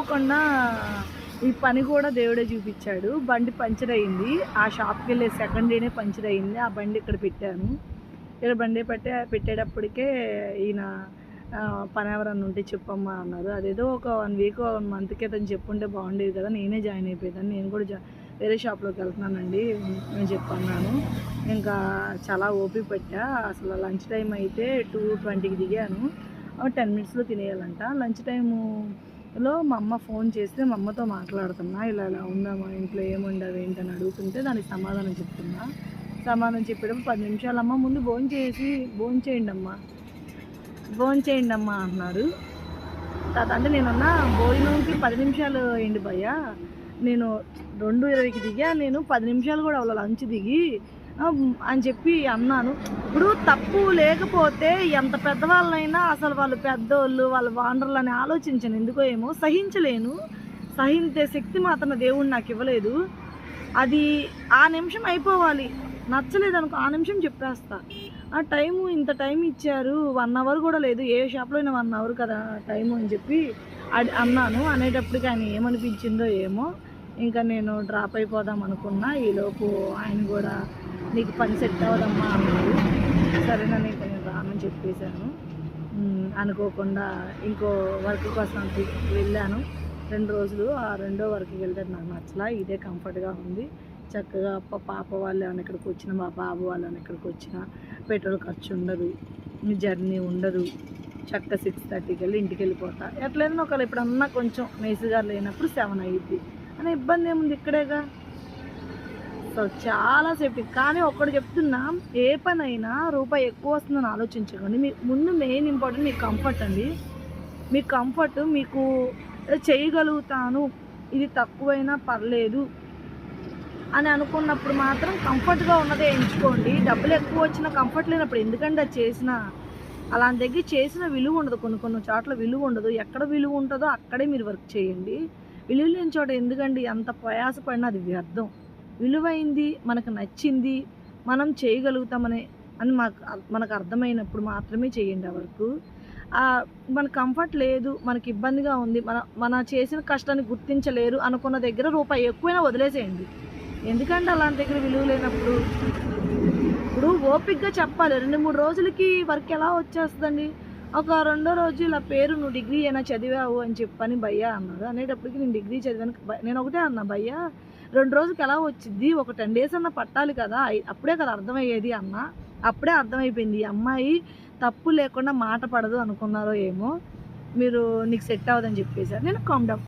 అనుకోకుండా ఈ పని కూడా దేవుడే చూపించాడు. బండి పంచర్ అయింది. ఆ షాప్కి వెళ్ళే సెకండ్ డేనే పంచర్ అయింది. ఆ బండి ఇక్కడ పెట్టాను. ఇక్కడ బండి పెట్టేటప్పటికే ఈయన పని ఎవరన్నా ఉంటే చెప్పమ్మా అన్నారు. అదేదో ఒక 1 వీక్ 1 మంత్ క్రితం చెప్పుంటే బాగుండేది కదా, నేనే జాయిన్ అయిపోయేదాన్ని. నేను కూడా వేరే షాప్లోకి వెళ్తున్నానండి నేను చెప్పన్నాను. ఇంకా చాలా ఓపిక పెట్టా. అసలు లంచ్ టైం అయితే 2:20కి దిగాను. 10 మినిట్స్లో తినేయాలంట. లంచ్ టైములో మా అమ్మ ఫోన్ చేస్తే మా అమ్మతో మాట్లాడుతున్నా. ఇలా ఇలా ఉందమ్మా, ఇంట్లో ఏముండవు ఏంటని అడుగుతుంటే దానికి సమాధానం చెప్తున్నా. సమాధానం చెప్పేటప్పుడు 10 నిమిషాలమ్మ ముందు భోంచేయండి అమ్మా అంటున్నారు. అంటే నేనన్నా భోజనంకి 10 నిమిషాలు ఏంటి భయ్యా, నేను 2:20కి దిగా, నేను 10 నిమిషాలు కూడా అవ్వాలి లంచ్ దిగి అని చెప్పి అన్నాను. ఇప్పుడు తప్పు లేకపోతే ఎంత పెద్దవాళ్ళైనా అసలు వాళ్ళు పెద్దోళ్ళు, వాళ్ళు వాండర్లు అని ఆలోచించను. ఎందుకో ఏమో సహించలేను. సహించే శక్తి మాత్రం దేవుడు నాకు ఇవ్వలేదు. అది ఆ నిమిషం అయిపోవాలి. నచ్చలేదనుకో ఆ నిమిషం చెప్పేస్తా. ఆ టైము ఇంత టైం ఇచ్చారు, 1 అవర్ కూడా లేదు, ఏ షాప్లో అయినా 1 అవర్ కదా టైము అని చెప్పి అన్నాను. అనేటప్పటికి ఆయన ఏమనిపించిందో ఏమో, ఇంకా నేను డ్రాప్ అయిపోదాం అనుకున్నా. ఈలోపు ఆయన కూడా నీకు పని సెట్ అవ్వదమ్మా అన్నారు. సరేనని ఇంకా నేను రానని చెప్పేశాను. అనుకోకుండా ఇంకో వర్క్ కోసం వెళ్ళాను 2 రోజులు. ఆ రెండో వర్క్కి వెళ్తే నాకు నచ్చలా. ఇదే కంఫర్ట్గా ఉంది. చక్కగా పాప వాళ్ళు ఏమైనా ఇక్కడికి వచ్చినా, మా బాబు వాళ్ళు ఏమైనా ఇక్కడికి వచ్చినా పెట్రోల్ ఖర్చు ఉండదు, జర్నీ ఉండదు. చక్క 6:30కి వెళ్ళి ఇంటికి వెళ్ళిపోతా. ఎట్లయినా ఒకవేళ ఎప్పుడన్నా కొంచెం మేసుగారు లేనప్పుడు 7 అయ్యిద్ది అనే ఇబ్బంది ఏముంది, ఇక్కడేగా. సో చాలా సేఫ్టీ. కానీ ఒక్కడు చెప్తున్నా, ఏ పని అయినా రూపాయి ఎక్కువ వస్తుందని ఆలోచించకండి. మీకు ముందు మెయిన్ ఇంపార్టెంట్ మీ కంఫర్ట్ అండి. మీ కంఫర్ట్, మీకు చేయగలుగుతాను, ఇది తక్కువైనా పర్లేదు అని అనుకున్నప్పుడు మాత్రం కంఫర్ట్గా ఉన్నదే ఎంచుకోండి. డబ్బులు ఎక్కువ వచ్చినా కంఫర్ట్ లేనప్పుడు ఎందుకంటే అది చేసిన అలాంటి దగ్గర చేసిన విలువ ఉండదు. కొన్ని చోట్ల విలువ ఉండదు. ఎక్కడ విలువ ఉంటుందో అక్కడే మీరు వర్క్ చేయండి. విలువ లేని చోట ఎందుకండి అంత ప్రయాసపడినా అది వ్యర్థం. విలువైంది, మనకు నచ్చింది, మనం చేయగలుగుతామని మనకు అర్థమైనప్పుడు మాత్రమే చేయండి ఆ వర్క్. మన కంఫర్ట్ లేదు, మనకి ఇబ్బందిగా ఉంది, మన చేసిన కష్టాన్ని గుర్తించలేరు అనుకున్న దగ్గర రూపాయి ఎక్కువైనా వదిలేసేయండి. ఎందుకంటే అలాంటి దగ్గర విలువ లేనప్పుడు ఇప్పుడు ఓపికగా చెప్పాలి. 2-3 రోజులకి వర్క్ ఎలా వచ్చేస్తుందండి. ఒక రెండో రోజు ఇలా పేరు నువ్వు డిగ్రీ అయినా చదివావు అని చెప్పని భయ్యా అన్నారు. అనేటప్పటికి నేను డిగ్రీ చదివాను. నేను ఒకటే అన్నా, భయ్యా 2 రోజులకి ఎలా వచ్చింది, ఒక 10 డేస్ అన్నా పట్టాలి కదా, అప్పుడే కదా అర్థమయ్యేది అన్న. అప్పుడే అర్థమైపోయింది, ఈ అమ్మాయి తప్పు లేకుండా మాట పడదు అనుకున్నారో ఏమో, మీరు నీకు సెట్ అవ్వదని చెప్పేశారు. నేను కామ్ డౌన్.